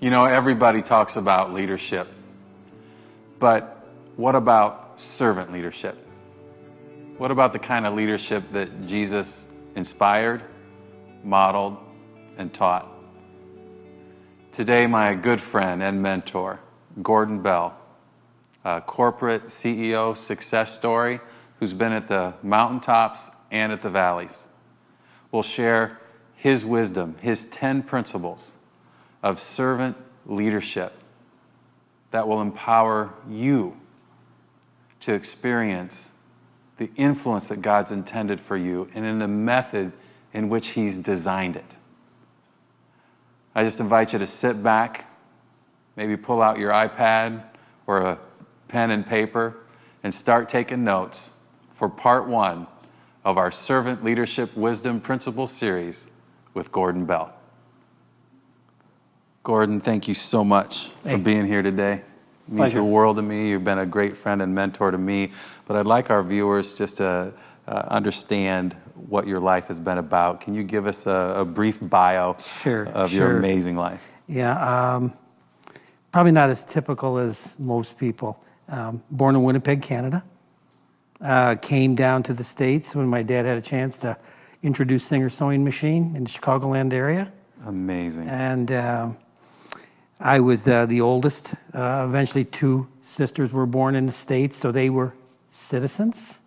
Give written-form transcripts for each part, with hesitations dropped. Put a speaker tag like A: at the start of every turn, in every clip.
A: You know, everybody talks about leadership, but what about servant leadership? What about the kind of leadership that Jesus inspired, modeled, and taught? Today, my good friend and mentor, Gordon Bell, a corporate CEO success story who's been at the mountaintops and at the valleys, will share his wisdom, his 10 principles of servant leadership that will empower you to experience the influence that God's intended for you and in the method in which He's designed it. I just invite you to sit back, maybe pull out your iPad or a pen and paper and start taking notes for part 1 of our Servant Leadership Wisdom Principles series with Gordon Bell. Gordon, thank you so much for being here today. It means the world to me. You've been a great friend and mentor to me. But I'd like our viewers just to understand what your life has been about. Can you give us a brief bio of your amazing life?
B: Yeah, probably not as typical as most people. Born in Winnipeg, Canada. Came down to the States when my dad had a chance to introduce Singer Sewing Machine in the Chicagoland area.
A: Amazing.
B: And I was the oldest. Eventually 2 sisters were born in the States, so they were citizens.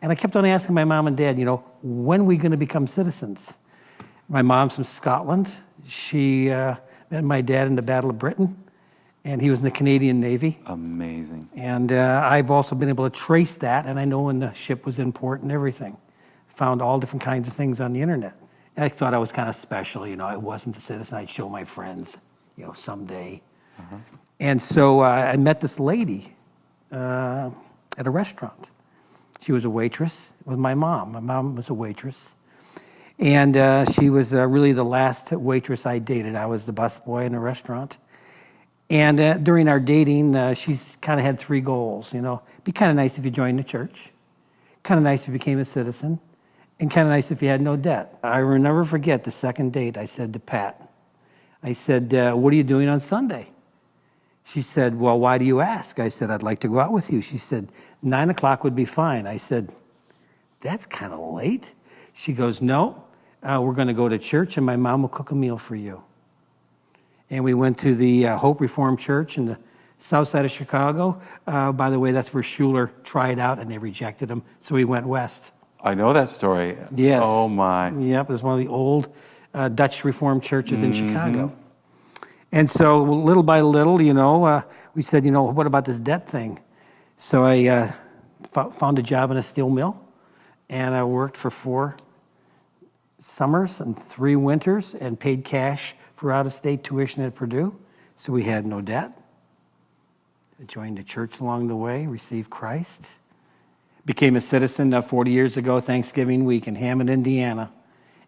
B: And I kept on asking my mom and dad, you know, when are we going to become citizens? My mom's from Scotland. She met my dad in the Battle of Britain, and he was in the Canadian Navy.
A: Amazing.
B: And I've also been able to trace that, and I know when the ship was in port and everything. Found all different kinds of things on the internet. And I thought I was kind of special, you know, I wasn't a citizen. I'd show my friends, you know, someday. And so I met this lady at a restaurant. She was a waitress with my mom. My mom was a waitress. And she was really the last waitress I dated. I was the busboy in the restaurant. And during our dating, she's kind of had 3 goals, you know. Be kind of nice if you joined the church. Kind of nice if you became a citizen. And kind of nice if you had no debt. I will never forget the second date. I said to Pat, I said, what are you doing on Sunday? She said, well, why do you ask? I said, I'd like to go out with you. She said, 9 o'clock would be fine. I said, that's kind of late. She goes, no, we're going to go to church and my mom will cook a meal for you. And we went to the Hope Reformed Church in the south side of Chicago. By the way, that's where Schuler tried out and they rejected him. So he went west.
A: I know that story.
B: Yes.
A: Oh, my.
B: Yep, it was one of the old Dutch Reformed churches in Chicago. And so little by little, you know, we said, you know, what about this debt thing? So I found a job in a steel mill, and I worked for 4 summers and 3 winters and paid cash for out-of-state tuition at Purdue. So we had no debt. I joined a church along the way, received Christ. Became a citizen 40 years ago, Thanksgiving week in Hammond, Indiana.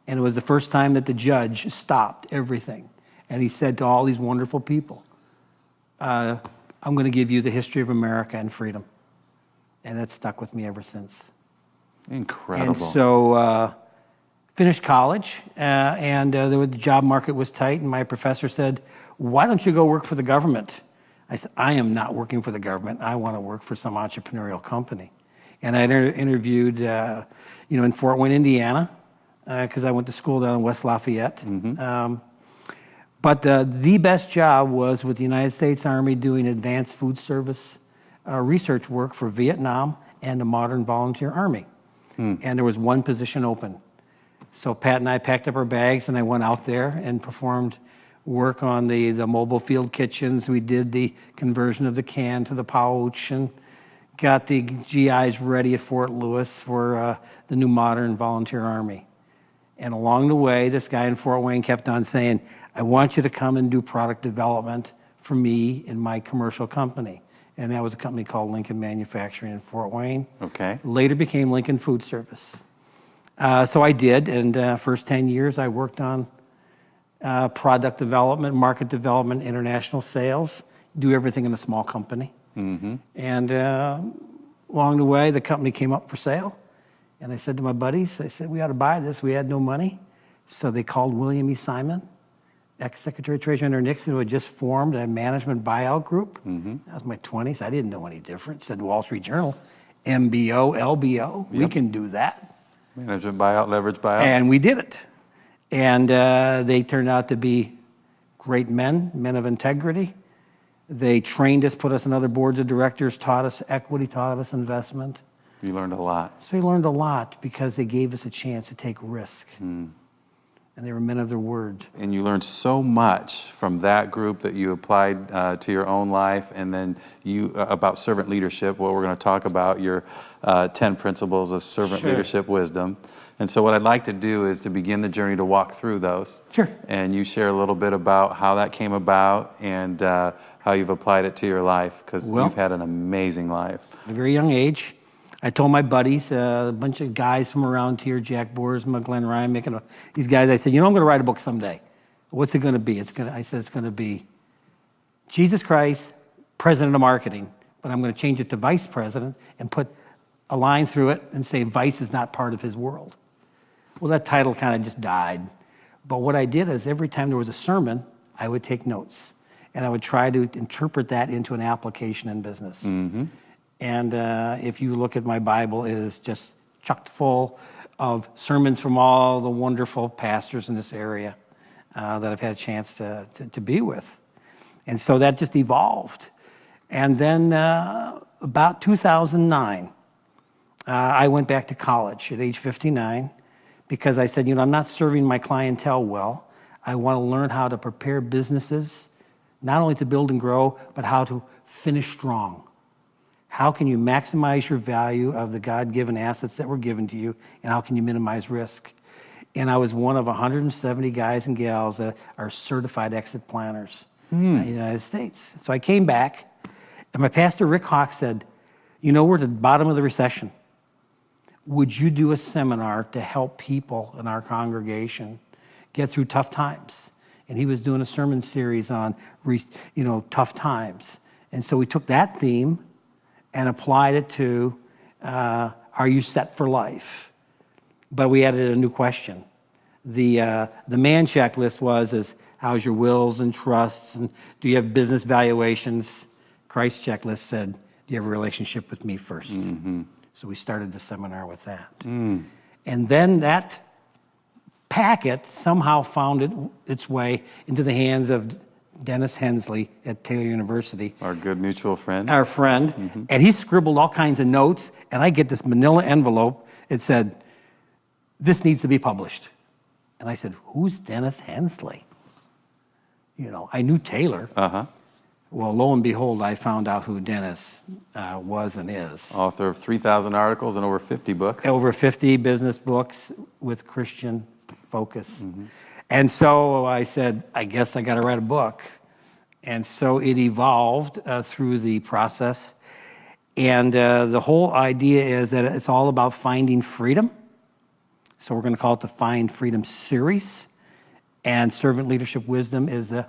B: And it was the first time that the judge stopped everything. And he said to all these wonderful people, I'm going to give you the history of America and freedom. And that stuck with me ever since.
A: Incredible.
B: And so finished college, and the job market was tight, and my professor said, why don't you go work for the government? I said, I am not working for the government. I want to work for some entrepreneurial company. And I interviewed, you know, in Fort Wayne, Indiana, because I went to school down in West Lafayette. But the best job was with the United States Army doing advanced food service research work for Vietnam and the modern volunteer army. And there was 1 position open. So Pat and I packed up our bags and I went out there and performed work on the mobile field kitchens. We did the conversion of the can to the pouch and got the GIs ready at Fort Lewis for the new modern volunteer army. And along the way, this guy in Fort Wayne kept on saying, I want you to come and do product development for me in my commercial company. And that was a company called Lincoln Manufacturing in Fort Wayne.
A: Okay.
B: Later became Lincoln Food Service. So I did, and first 10 years I worked on product development, market development, international sales, do everything in a small company. And along the way, the company came up for sale. And I said to my buddies, I said, we ought to buy this. We had no money. So they called William E. Simon ex-Secretary of Treasury under Nixon, who had just formed a management buyout group. That was my 20s. I didn't know any different. Said Wall Street Journal, MBO, LBO, we can do that.
A: Management buyout, leverage buyout.
B: And we did it. And they turned out to be great men of integrity. They trained us, put us in other boards of directors, taught us equity, taught us investment.
A: You learned a lot.
B: So we learned a lot because they gave us a chance to take risk. And they were men of their word.
A: And you learned so much from that group that you applied to your own life, and then you about servant leadership. Well, we're going to talk about your 10 principles of servant leadership wisdom. And so what I'd like to do is to begin the journey to walk through those.
B: Sure.
A: And you share a little bit about how that came about and how you've applied it to your life, because you've had an amazing life.
B: At a very young age, I told my buddies, a bunch of guys from around here, Jack Boersma, Glenn Ryan, these guys, I said, I'm going to write a book someday. What's it going to be? I said, it's going to be Jesus Christ, President of Marketing, but I'm going to change it to Vice President and put a line through it and say Vice is not part of his world. Well, that title kind of just died. But what I did is every time there was a sermon, I would take notes. And I would try to interpret that into an application in business. And if you look at my Bible, it is just chock full of sermons from all the wonderful pastors in this area that I've had a chance to be with. And so that just evolved. And then about 2009, I went back to college at age 59 because I said, I'm not serving my clientele well. I want to learn how to prepare businesses, not only to build and grow, but how to finish strong. How can you maximize your value of the God-given assets that were given to you, and how can you minimize risk? And I was one of 170 guys and gals that are certified exit planners in the United States. So I came back, and my pastor, Rick Hawk, said, we're at the bottom of the recession. Would you do a seminar to help people in our congregation get through tough times? And he was doing a sermon series on, tough times. And so we took that theme and applied it to, are you set for life? But we added a new question. The man checklist is, how's your wills and trusts? And do you have business valuations? Christ's checklist said, do you have a relationship with me first? So we started the seminar with that. And then that packet somehow found its way into the hands of Dennis Hensley at Taylor University.
A: Our good mutual friend.
B: Our friend. And he scribbled all kinds of notes, and I get this manila envelope. It said, this needs to be published. And I said, who's Dennis Hensley? I knew Taylor. Well, lo and behold, I found out who Dennis was and is.
A: Author of 3,000 articles and over 50 books.
B: Over 50 business books with Christian focus. And so I said, I guess I got to write a book. And so it evolved through the process. And the whole idea is that it's all about finding freedom. So we're going to call it the Find Freedom series. And Servant Leadership Wisdom is the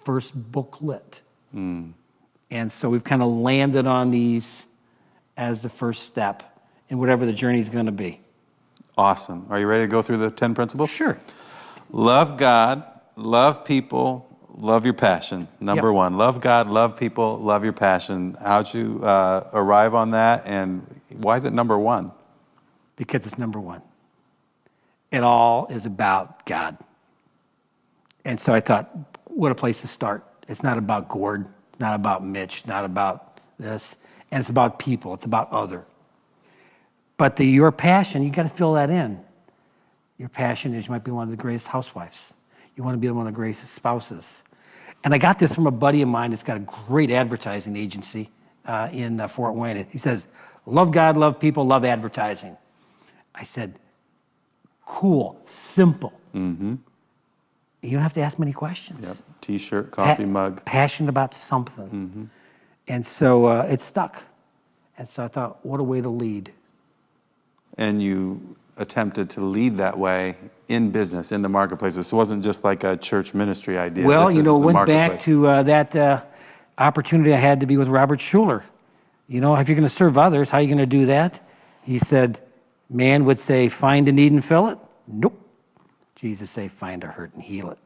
B: first booklet. And so we've kind of landed on these as the first step in whatever the journey is going to be.
A: Awesome. Are you ready to go through the 10 principles?
B: Sure.
A: Love God, love people, love your passion. Number one, love God, love people, love your passion. How'd you arrive on that, and why is it number one?
B: Because it's number one. It all is about God. And so I thought, what a place to start. It's not about Gord, not about Mitch, not about this. And it's about people. It's about other. But your passion, you got to fill that in. Your passion is you might be one of the greatest housewives. You want to be one of the greatest spouses. And I got this from a buddy of mine that's got a great advertising agency in Fort Wayne. He says, love God, love people, love advertising. I said, cool, simple. You don't have to ask many questions.
A: Yep. T-shirt, coffee mug.
B: Passionate about something. And so it stuck. And so I thought, what a way to lead.
A: And you attempted to lead that way in business, in the marketplace. This wasn't just like a church ministry idea.
B: Well, went back to that opportunity I had to be with Robert Schuller. If you're going to serve others, how are you going to do that? He said, man would say, find a need and fill it. Nope. Jesus say, find a hurt and heal it.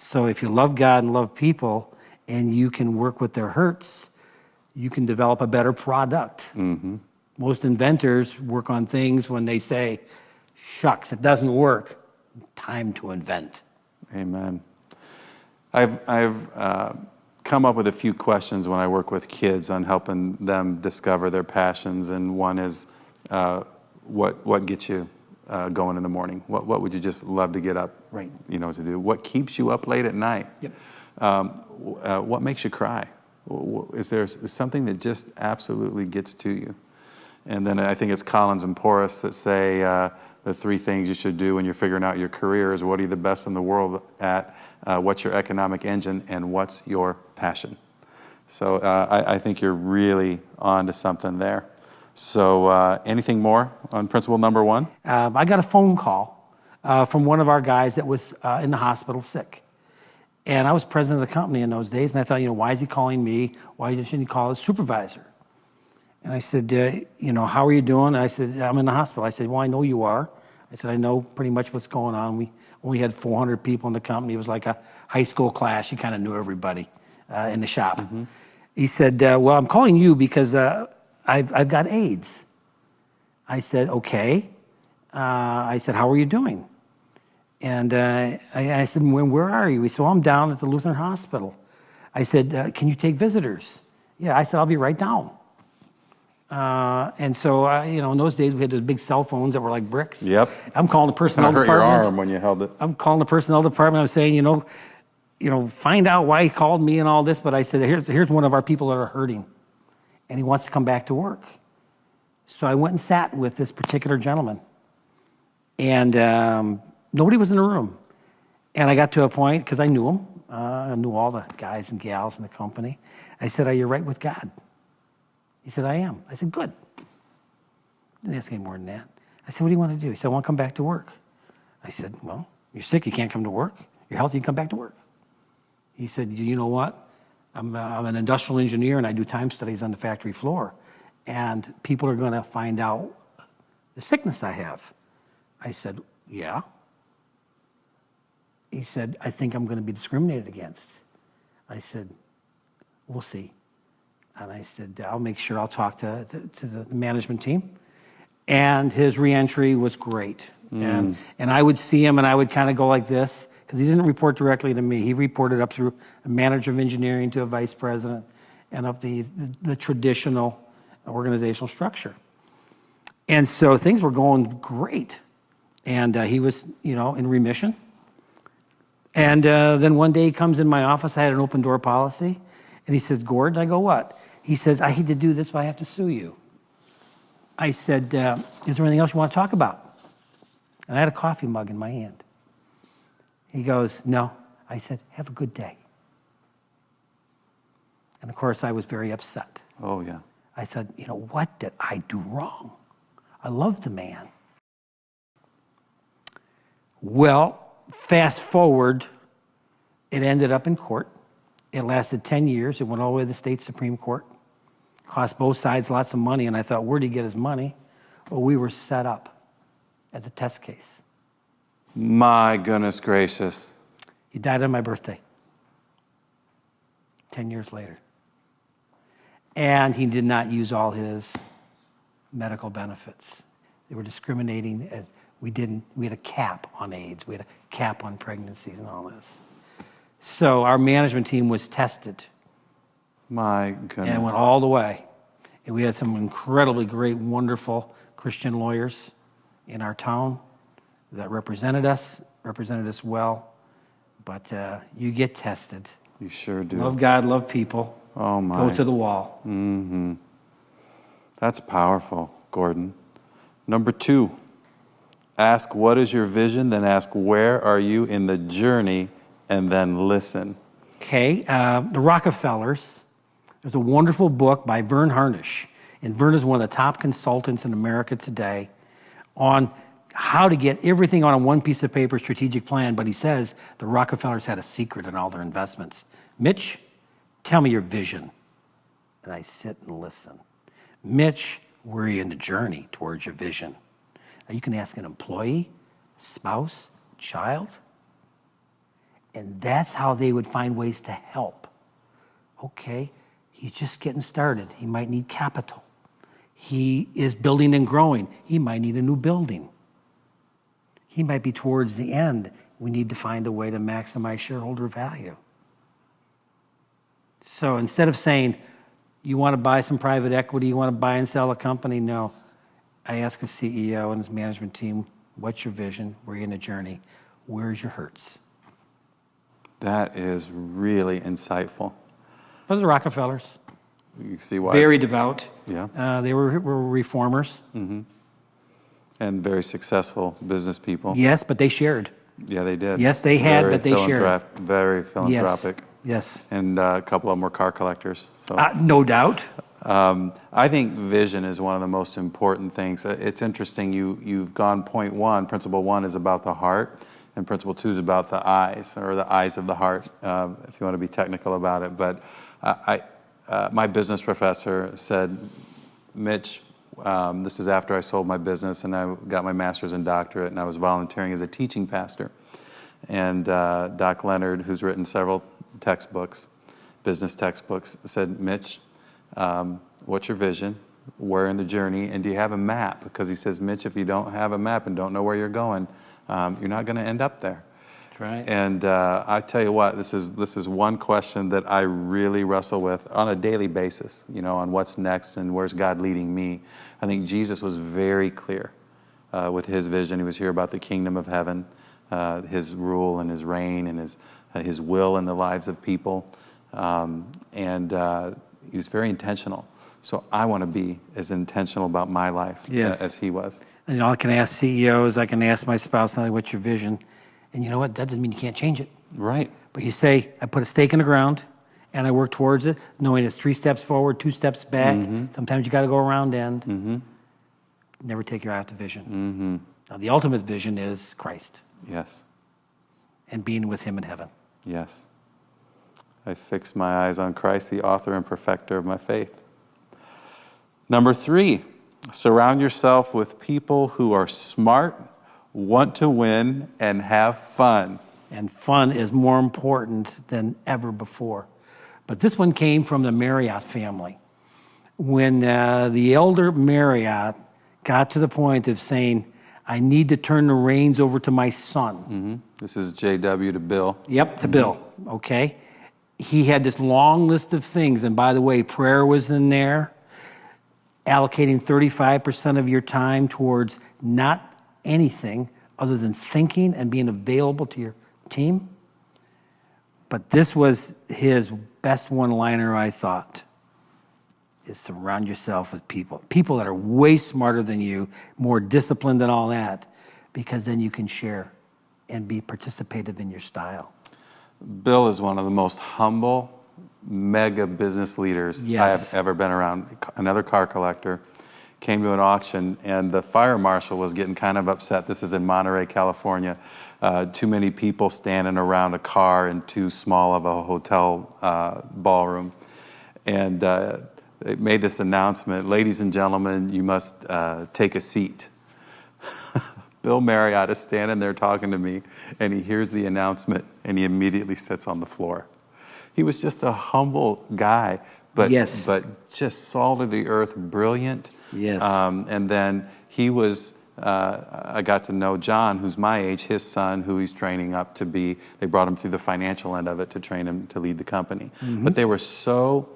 B: So if you love God and love people and you can work with their hurts, you can develop a better product. Most inventors work on things when they say, shucks, it doesn't work. Time to invent.
A: Amen. I've come up with a few questions when I work with kids on helping them discover their passions, and one is, what gets you going in the morning? What would you just love to get up,
B: Right.
A: to do? What keeps you up late at night?
B: Yep.
A: What makes you cry? Is there something that just absolutely gets to you? And then I think it's Collins and Porras that say the three things you should do when you're figuring out your career is what are you the best in the world at, what's your economic engine, and what's your passion. So I think you're really on to something there. So anything more on principle number one?
B: I got a phone call from one of our guys that was in the hospital sick. And I was president of the company in those days, and I thought, why is he calling me? Why shouldn't he call his supervisor? And I said, how are you doing? And I said, I'm in the hospital. I said, well, I know you are. I said, I know pretty much what's going on. We only had 400 people in the company. It was like a high school class. You kind of knew everybody in the shop. He said, well, I'm calling you because I've got AIDS. I said, okay. I said, how are you doing? And I said, where are you? He said, well, I'm down at the Lutheran Hospital. I said, can you take visitors? Yeah, I said, I'll be right down. And so, in those days, we had those big cell phones that were like bricks.
A: Yep.
B: I'm calling the personnel
A: Hurt
B: department.
A: your arm when you held it.
B: I'm calling the personnel department. I'm saying, find out why he called me and all this. But I said, here's one of our people that are hurting, and he wants to come back to work. So I went and sat with this particular gentleman, and nobody was in the room. And I got to a point, because I knew him. I knew all the guys and gals in the company. I said, are you right with God? He said, I am. I said, good. Didn't ask any more than that. I said, what do you want to do? He said, I want to come back to work. I said, well, you're sick, you can't come to work. You're healthy, you can come back to work. He said, you know what? I'm an industrial engineer, and I do time studies on the factory floor. And people are going to find out the sickness I have. I said, yeah. He said, I think I'm going to be discriminated against. I said, we'll see. And I said, I'll make sure I'll talk to the management team. And his reentry was great. And I would see him, and I would kind of go like this, because he didn't report directly to me. He reported up through a manager of engineering to a vice president, and up the traditional organizational structure. And so things were going great. And he was, in remission. And then one day he comes in my office. I had an open door policy. And he says, Gord, I go, what? He says, I hate to do this, but I have to sue you. I said, is there anything else you want to talk about? And I had a coffee mug in my hand. He goes, no. I said, have a good day. And of course, I was very upset.
A: Oh, yeah.
B: I said, what did I do wrong? I love the man. Well, fast forward, it ended up in court. It lasted 10 years. It went all the way to the state Supreme Court. Cost both sides lots of money, and I thought, where'd he get his money? Well, we were set up as a test case.
A: My goodness gracious.
B: He died on my birthday, 10 years later. And he did not use all his medical benefits. They were discriminating as we had a cap on AIDS. We had a cap on pregnancies and all this. So our management team was tested.
A: My goodness.
B: And went all the way. And we had some incredibly great, wonderful Christian lawyers in our town that represented us well. But you get tested.
A: You sure do.
B: Love God, love people.
A: Oh, my.
B: Go to the wall.
A: Mm-hmm. That's powerful, Gordon. Number 2, ask what is your vision, then ask where are you in the journey, and then listen.
B: Okay, the Rockefellers. There's a wonderful book by Vern Harnish. And Vern is one of the top consultants in America today on how to get everything on a one piece of paper strategic plan. But he says the Rockefellers had a secret in all their investments. Mitch, tell me your vision. And I sit and listen. Mitch, where are you in the journey towards your vision? Now you can ask an employee, spouse, child. And that's how they would find ways to help. Okay, he's just getting started. He might need capital. He is building and growing. He might need a new building. He might be towards the end. We need to find a way to maximize shareholder value. So instead of saying, you want to buy some private equity, you want to buy and sell a company, no. I ask a CEO and his management team, what's your vision? Where are you in a journey? Where's your hurts?
A: That is really insightful.
B: Those are the Rockefellers.
A: You see why?
B: Very devout.
A: Yeah.
B: They were reformers.
A: Mm-hmm. And very successful business people.
B: Yes, but they shared.
A: Yeah, they did.
B: Yes, they had, but they shared.
A: Very philanthropic.
B: Yes.
A: And a couple of them were car collectors. So.
B: No doubt.
A: I think vision is one of the most important things. It's interesting. You've gone point one. Principle one is about the heart, and principle two is about the eyes, or the eyes of the heart, if you want to be technical about it. But my business professor said, Mitch, this is after I sold my business and I got my master's and doctorate, and I was volunteering as a teaching pastor. And Doc Leonard, who's written several textbooks, business textbooks, said, Mitch, what's your vision? Where in the journey? And do you have a map? Because he says, Mitch, if you don't have a map and don't know where you're going, you're not going to end up there.
B: That's right.
A: And I tell you what, this is one question that I really wrestle with on a daily basis, on what's next and where's God leading me. I think Jesus was very clear with his vision. He was here about the kingdom of heaven, his rule and his reign and his will in the lives of people. And he was very intentional. So I want to be as intentional about my life as he was.
B: And I can ask CEOs, I can ask my spouse, what's your vision? And you know what? That doesn't mean you can't change it.
A: Right.
B: But you say, I put a stake in the ground and I work towards it, knowing it's 3 steps forward, 2 steps back. Mm-hmm. Sometimes you got to go around end. Mm-hmm. Never take your eye off the vision. Mm-hmm. Now, the ultimate vision is Christ.
A: Yes.
B: And being with him in heaven.
A: Yes. I fix my eyes on Christ, the author and perfecter of my faith. Number 3, surround yourself with people who are smart, want to win, and have fun. And
B: fun is more important than ever before. But this one came from the Marriott family. When the elder Marriott got to the point of saying, I need to turn the reins over to my son.
A: Mm-hmm. This is JW to Bill.
B: Yep, to Bill, okay? He had this long list of things, and by the way, prayer was in there, allocating 35% of your time towards not anything other than thinking and being available to your team. But this was his best one-liner, I thought, is surround yourself with people that are way smarter than you, more disciplined than all that, because then you can share and be participative in your style.
A: Bill is one of the most humble, mega business leaders I have ever been around. Another car collector came to an auction, and the fire marshal was getting kind of upset. This is in Monterey, California. Too many people standing around a car in too small of a hotel ballroom. And they made this announcement, ladies and gentlemen, you must take a seat. Bill Marriott is standing there talking to me, and he hears the announcement, and he immediately sits on the floor. He was just a humble guy, but just salt of the earth, brilliant.
B: Yes.
A: And then he was, I got to know John, who's my age, his son, who he's training up to be, they brought him through the financial end of it to train him to lead the company. Mm-hmm. But they were so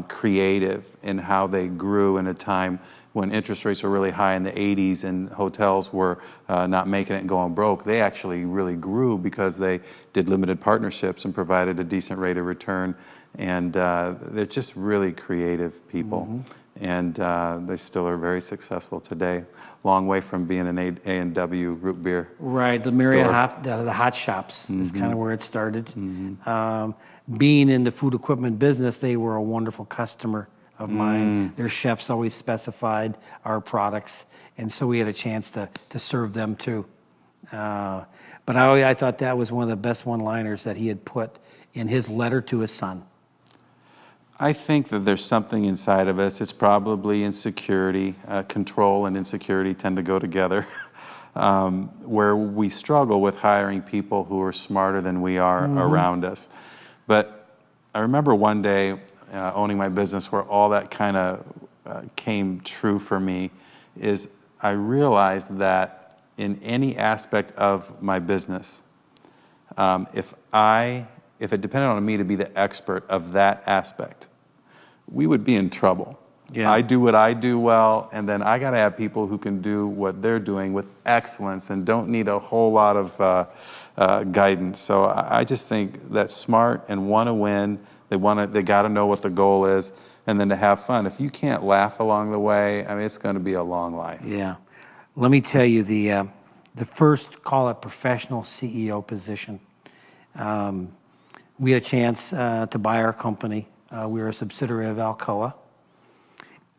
A: creative in how they grew in a time when interest rates were really high in the 80s and hotels were not making it and going broke. They actually really grew because they did limited partnerships and provided a decent rate of return. And they're just really creative people. Mm-hmm. And they still are very successful today. Long way from being an A&W root beer.
B: Right, the Marriott the hot shops mm-hmm. is kind of where it started. Mm-hmm. Being in the food equipment business, they were a wonderful customer of mine. Their chefs always specified our products, and so we had a chance to serve them too. But I thought that was one of the best one-liners that he had put in his letter to his son.
A: I think that there's something inside of us. It's probably insecurity. Control and insecurity tend to go together. where we struggle with hiring people who are smarter than we are around us. But I remember one day owning my business where all that kind of came true for me is I realized that in any aspect of my business, if it depended on me to be the expert of that aspect, we would be in trouble.
B: Yeah.
A: I do what I do well, and then I got to have people who can do what they're doing with excellence and don't need a whole lot of guidance. So I just think that's smart and want to win. They got to know what the goal is, and then to have fun. If you can't laugh along the way, I mean, it's going to be a long life.
B: Yeah. Let me tell you, the first, call it professional CEO position, we had a chance to buy our company. We were a subsidiary of Alcoa.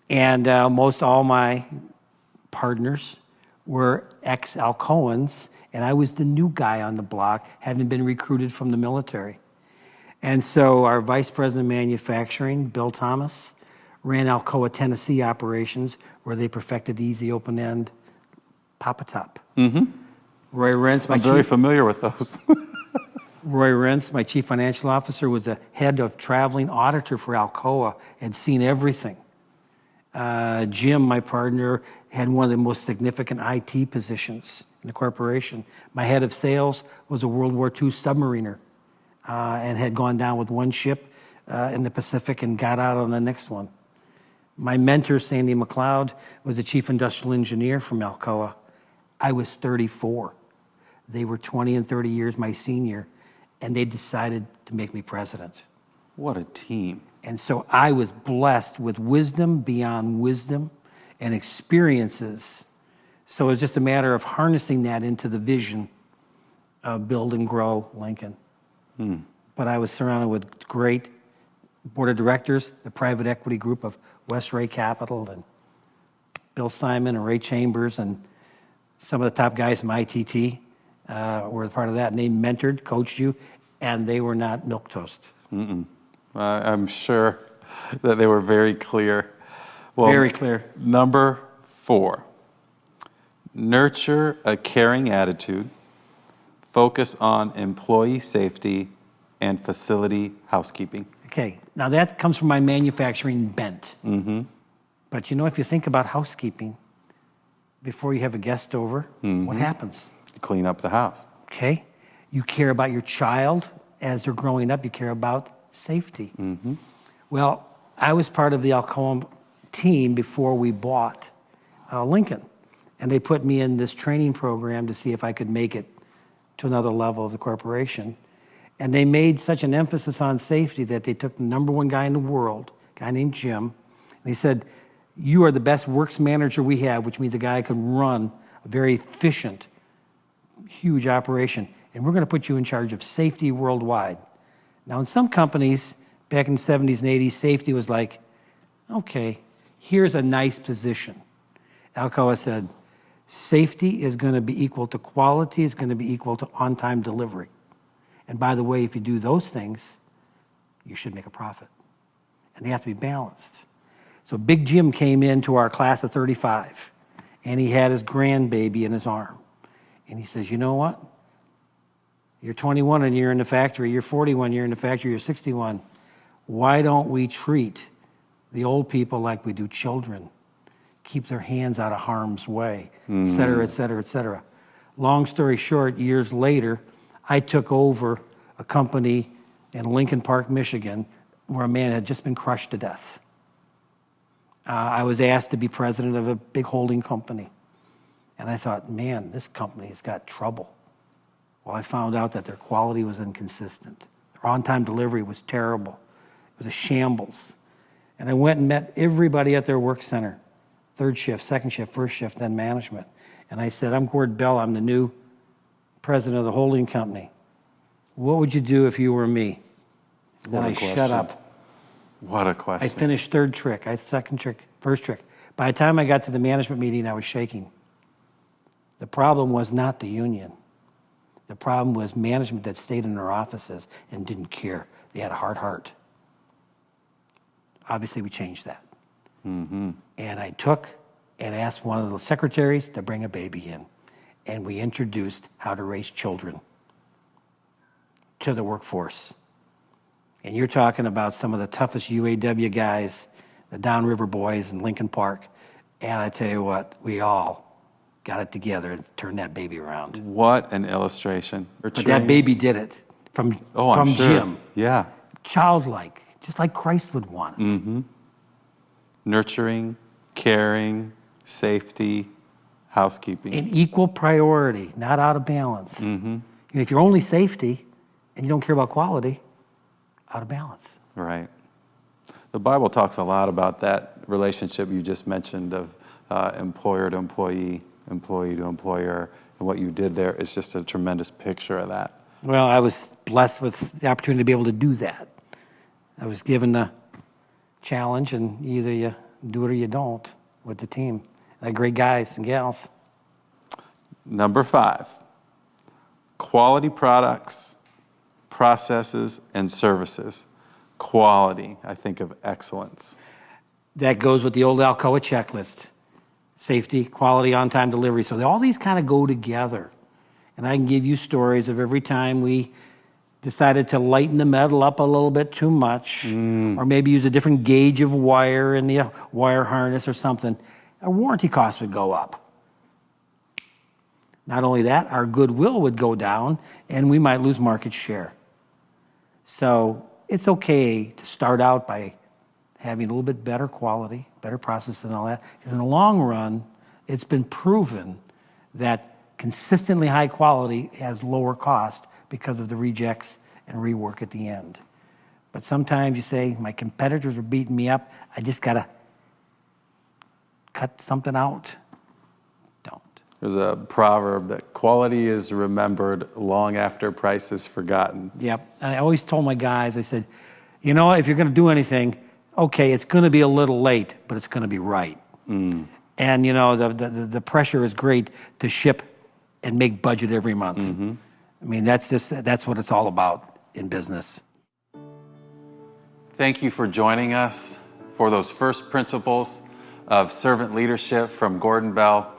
B: And most all my partners were ex-Alcoans, and I was the new guy on the block, having been recruited from the military. And so our vice president of manufacturing, Bill Thomas, ran Alcoa Tennessee operations, where they perfected the easy open-end Papa Top. Roy Rentz,
A: I'm very familiar with those.
B: Roy Rentz, my chief financial officer, was the head of traveling auditor for Alcoa, had seen everything. Jim, my partner, had one of the most significant IT positions in the corporation. My head of sales was a World War II submariner and had gone down with one ship in the Pacific and got out on the next one. My mentor, Sandy McLeod, was the chief industrial engineer from Alcoa. I was 34. They were 20 and 30 years my senior, and they decided to make me president.
A: What a team.
B: And so I was blessed with wisdom beyond wisdom and experiences. So it was just a matter of harnessing that into the vision of build and grow Lincoln. But I was surrounded with great board of directors, the private equity group of West Ray Capital and Bill Simon and Ray Chambers and some of the top guys from ITT were part of that. And they mentored, coached you, and they were not milquetoast.
A: I'm sure that they were very clear. Well,
B: very clear.
A: Number 4, nurture a caring attitude, focus on employee safety, and facility housekeeping.
B: Okay, now that comes from my manufacturing bent. But you know, if you think about housekeeping, before you have a guest over, what happens?
A: Clean up the house.
B: Okay, you care about your child as they're growing up. You care about safety. Well, I was part of the Alcoa team before we bought Lincoln. And they put me in this training program to see if I could make it to another level of the corporation. And they made such an emphasis on safety that they took the number one guy in the world, a guy named Jim, and they said, you are the best works manager we have, which means a guy could run a very efficient, huge operation. And we're going to put you in charge of safety worldwide. Now, in some companies, back in the 70s and 80s, safety was like, okay, here's a nice position. Alcoa said, safety is going to be equal to quality, is going to be equal to on-time delivery. And by the way, if you do those things, you should make a profit. And they have to be balanced. So Big Jim came into our class of 35, and he had his grandbaby in his arm. And he says, you know what? You're 21 and you're in the factory. You're 41, you're in the factory. You're 61. Why don't we treat the old people like we do children? Keep their hands out of harm's way, et cetera, et cetera, et cetera. Long story short, years later, I took over a company in Lincoln Park, Michigan, where a man had just been crushed to death. I was asked to be president of a big holding company. And I thought, man, this company has got trouble. Well, I found out that their quality was inconsistent. Their on-time delivery was terrible. It was a shambles. And I went and met everybody at their work center, third shift, second shift, first shift, then management. And I said, I'm Gord Bell. I'm the new president of the holding company. What would you do if you were me? And then I shut up.
A: What a question.
B: I finished third trick. Second trick, first trick. By the time I got to the management meeting, I was shaking. The problem was not the union. The problem was management that stayed in their offices and didn't care. They had a hard heart. Obviously, we changed that. And I took and asked one of the secretaries to bring a baby in. and we introduced how to raise children to the workforce. And you're talking about some of the toughest UAW guys, the Downriver boys in Lincoln Park. And I tell you what, we all got it together and turned that baby around.
A: What an illustration.
B: But that baby did it from
A: I'm sure.
B: Jim.
A: Yeah.
B: Childlike, just like Christ would want it.
A: Mm-hmm. Nurturing, caring, safety, housekeeping.
B: In equal priority, not out of balance.
A: Mm-hmm.
B: If you're only safety and you don't care about quality, out of balance.
A: Right. The Bible talks a lot about that relationship you just mentioned of employer to employee, employee to employer, and what you did there is just a tremendous picture of that.
B: Well, I was blessed with the opportunity to be able to do that. I was given the challenge, and either you do it or you don't with the team. I had great guys and gals.
A: Number 5, quality products, processes, and services. Quality, I think of excellence.
B: That goes with the old Alcoa checklist. Safety, quality, on-time delivery. So all these kind of go together. And I can give you stories of every time we decided to lighten the metal up a little bit too much, or maybe use a different gauge of wire in the wire harness or something, our warranty costs would go up. Not only that, our goodwill would go down, and we might lose market share. So it's okay to start out by having a little bit better quality, better process and all that, because in the long run, it's been proven that consistently high quality has lower cost because of the rejects and rework at the end. But sometimes you say, my competitors are beating me up, I just gotta cut something out. Don't.
A: There's a proverb that quality is remembered long after price is forgotten.
B: Yep. And I always told my guys, I said, you know, if you're gonna do anything, okay, it's gonna be a little late, but it's gonna be right. And you know, the pressure is great to ship and make budget every month. I mean, that's what it's all about in business.
A: Thank you for joining us for those first principles of servant leadership from Gordon Bell.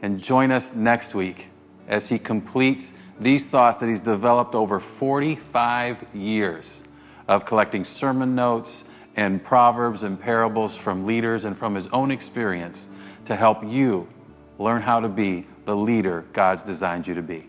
A: And join us next week as he completes these thoughts that he's developed over 45 years of collecting sermon notes and proverbs and parables from leaders and from his own experience to help you learn how to be the leader God's designed you to be.